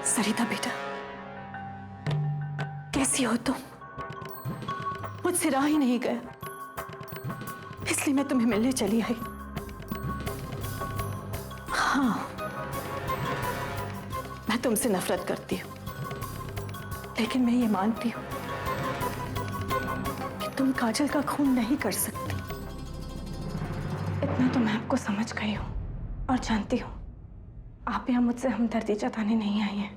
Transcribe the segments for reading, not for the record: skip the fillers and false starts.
सरिता बेटा, कैसी हो तुम? मुझसे रहा ही नहीं गया, इसलिए मैं तुम्हें मिलने चली आई। हाँ, मैं तुमसे नफरत करती हूँ, लेकिन मैं ये मानती हूँ कि तुम काजल का खून नहीं कर सकती। इतना तो मैं आपको समझ गई हूँ और जानती हूँ, आप यहाँ मुझसे हमदर्दी जताने नहीं आई हैं।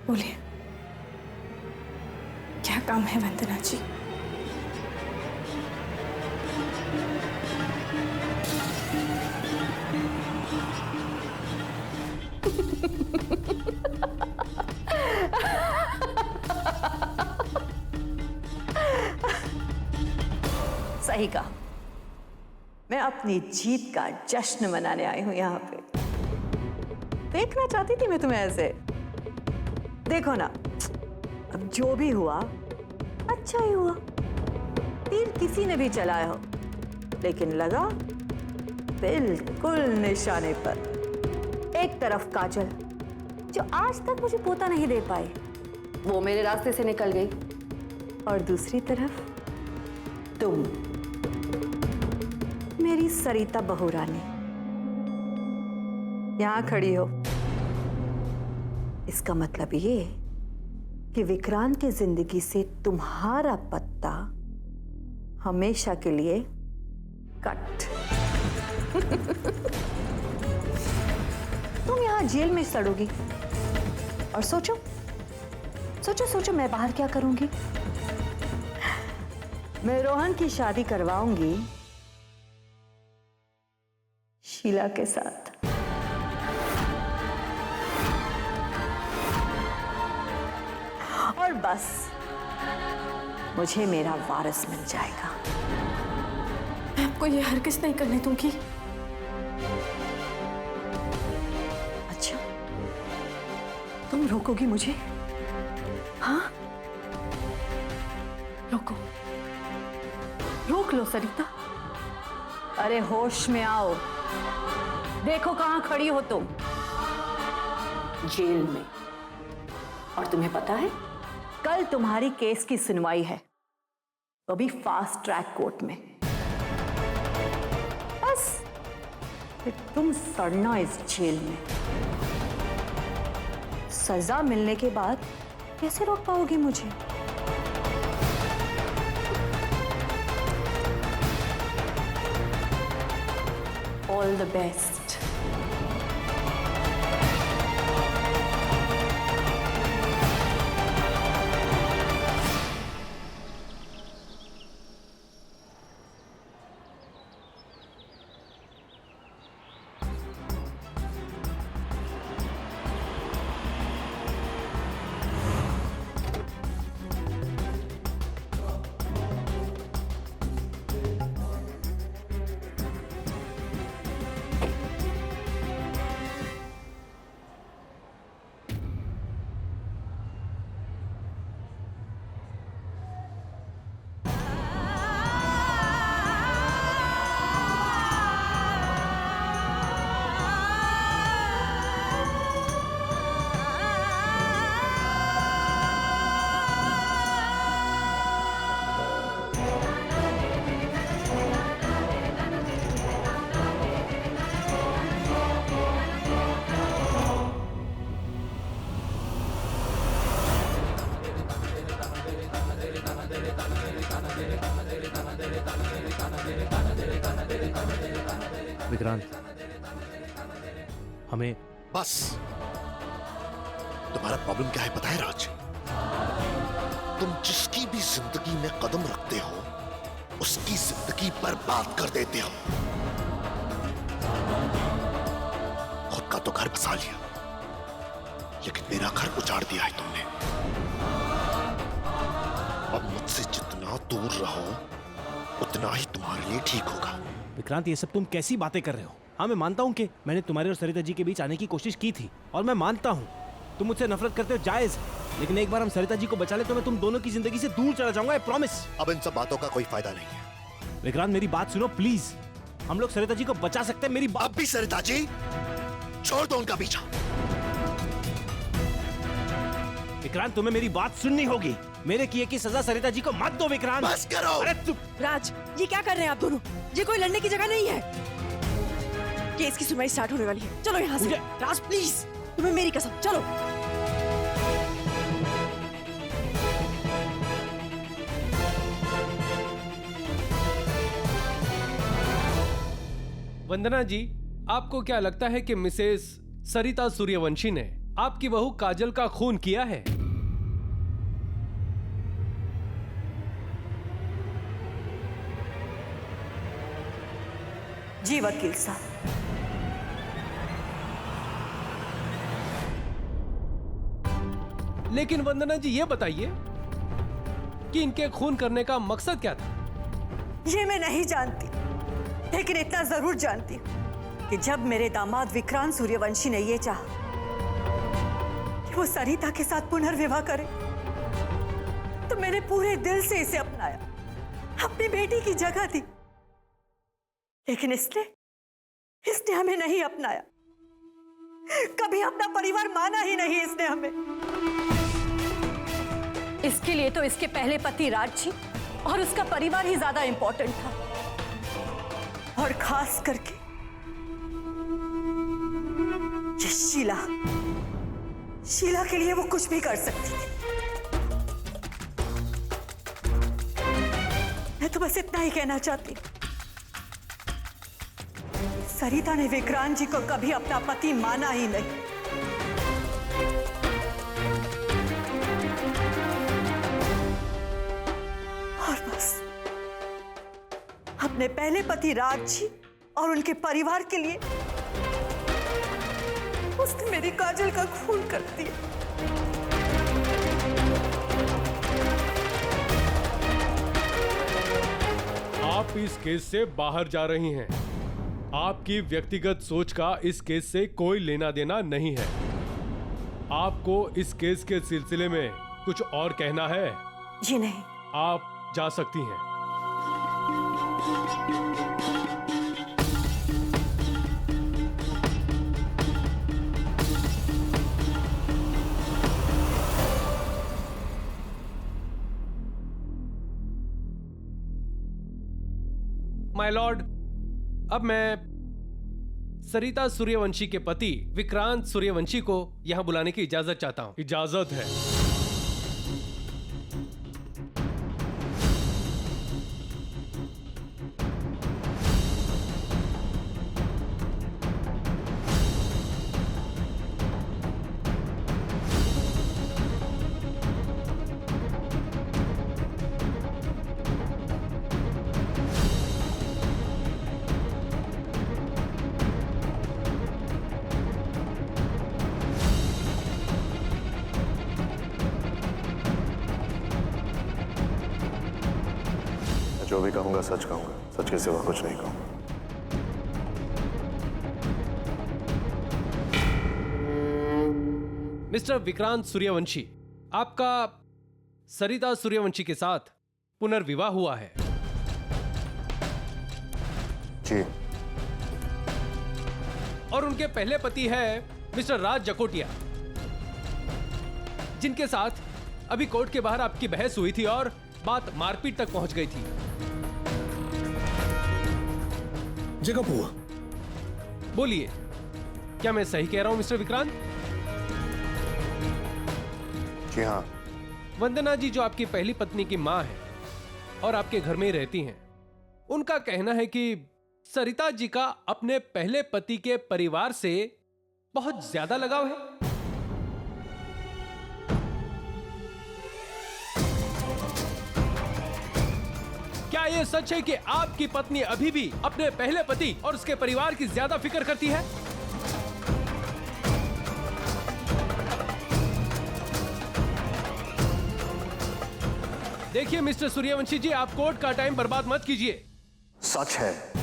बोलिए, क्या काम है वंदना जी? सही कहा, मैं अपनी जीत का जश्न मनाने आई हूं यहाँ पे। देखना चाहती थी मैं तुम्हें ऐसे। देखो ना, अब जो भी हुआ अच्छा ही हुआ। तीर किसी ने भी चलाया हो, लेकिन लगा बिल्कुल निशाने पर। एक तरफ काजल, जो आज तक मुझे पोता नहीं दे पाई, वो मेरे रास्ते से निकल गई, और दूसरी तरफ तुम, मेरी सरिता बहुरानी, यहां खड़ी हो। इसका मतलब ये कि विक्रांत की जिंदगी से तुम्हारा पत्ता हमेशा के लिए कट। तुम यहां जेल में सड़ोगी, और सोचो सोचो सोचो, मैं बाहर क्या करूंगी? मैं रोहन की शादी करवाऊंगी शीला के साथ। और बस मुझे मेरा वारिस मिल जाएगा। मैं आपको ये हरगिज़ नहीं करने दूंगी। अच्छा, तुम रोकोगी मुझे? हाँ, रोको, रोक लो सरिता। अरे होश में आओ, देखो कहां खड़ी हो तुम। जेल में। और तुम्हें पता है, कल तुम्हारी केस की सुनवाई है, वो भी फास्ट ट्रैक कोर्ट में। बस फिर तुम सड़ना इस जेल में। सजा मिलने के बाद कैसे रोक पाओगी मुझे? All the best. विक्रांत, हमें बस। तुम्हारा प्रॉब्लम क्या है पता है राज? तुम जिसकी भी जिंदगी में कदम रखते हो, उसकी जिंदगी बर्बाद कर देते हो। खुद का तो घर बसा लिया, लेकिन मेरा घर उजाड़ दिया है तुमने। अब मुझसे जितना दूर रहो, उतना ही तुम्हारे लिए ठीक होगा। विक्रांत, ये सब तुम कैसी बातें कर रहे हो? हाँ, मैं मानता हूँ कि मैंने तुम्हारे और सरिता जी के बीच आने की कोशिश की थी, और मैं मानता हूँ तुम मुझसे नफरत करते हो, जायज। लेकिन एक बार हम सरिता जी को बचा ले तो मैं तुम दोनों की जिंदगी से दूर चला जाऊंगा, आई प्रॉमिस। अब इन सब बातों का कोई फायदा नहीं है। विक्रांत, मेरी बात सुनो प्लीज। हम लोग सरिता जी को बचा सकते हैं, मेरी बात। अब भी सरिता जी? छोड़ दो उनका पीछा। विक्रांत, तुम्हें मेरी बात सुननी होगी। मेरे किए की सजा सरिता जी को मत दो विक्रांत। बस करो। अरे तू राज, ये क्या कर रहे हैं आप दोनों? ये कोई लड़ने की जगह नहीं है। केस की सुनवाई स्टार्ट होने वाली है, चलो यहाँ से। राज प्लीज, तुम्हें मेरी कसम, चलो। वंदना जी, आपको क्या लगता है कि मिसेस सरिता सूर्यवंशी ने आपकी बहू काजल का खून किया है? जी वकील साहब। लेकिन वंदना जी, ये बताइए कि इनके खून करने का मकसद क्या था? ये मैं नहीं जानती, लेकिन इतना जरूर जानती हूँ कि जब मेरे दामाद विक्रांत सूर्यवंशी ने ये चाहा कि वो सरिता के साथ पुनर्विवाह करे, तो मैंने पूरे दिल से इसे अपनाया, अपनी बेटी की जगह दी। लेकिन इसने हमें नहीं अपनाया, कभी अपना परिवार माना ही नहीं इसने हमें। इसके लिए तो इसके पहले पति राज जी और उसका परिवार ही ज्यादा इंपॉर्टेंट था, और खास करके ये शीला के लिए वो कुछ भी कर सकती थी। मैं तो बस इतना ही कहना चाहती हूं, सरिता ने विक्रांत जी को कभी अपना पति माना ही नहीं। और बस अपने पहले पति राज जी और उनके परिवार के लिए उसने मेरी काजल का खून कर दिया। आप इस केस से बाहर जा रही हैं। आपकी व्यक्तिगत सोच का इस केस से कोई लेना देना नहीं है। आपको इस केस के सिलसिले में कुछ और कहना है? जी नहीं। आप जा सकती हैं। माय लॉर्ड, अब मैं सरिता सूर्यवंशी के पति विक्रांत सूर्यवंशी को यहां बुलाने की इजाजत चाहता हूं। इजाजत है। जो भी कहूंगा सच कहूंगा, सच के सिवा कुछ नहीं कहूंगा। मिस्टर विक्रांत सूर्यवंशी, आपका सरिता सूर्यवंशी के साथ पुनर्विवाह हुआ है। जी। और उनके पहले पति है मिस्टर राज जकोटिया, जिनके साथ अभी कोर्ट के बाहर आपकी बहस हुई थी और बात मारपीट तक पहुंच गई थी। जी कब हुआ? बोलिए, क्या मैं सही कह रहा हूं मिस्टर विक्रांत? जी हाँ। वंदना जी, जो आपकी पहली पत्नी की मां है और आपके घर में ही रहती हैं, उनका कहना है कि सरिता जी का अपने पहले पति के परिवार से बहुत ज्यादा लगाव है। क्या यह सच है कि आपकी पत्नी अभी भी अपने पहले पति और उसके परिवार की ज्यादा फिक्र करती है? देखिए मिस्टर सूर्यवंशी जी, आप कोर्ट का टाइम बर्बाद मत कीजिए। सच है।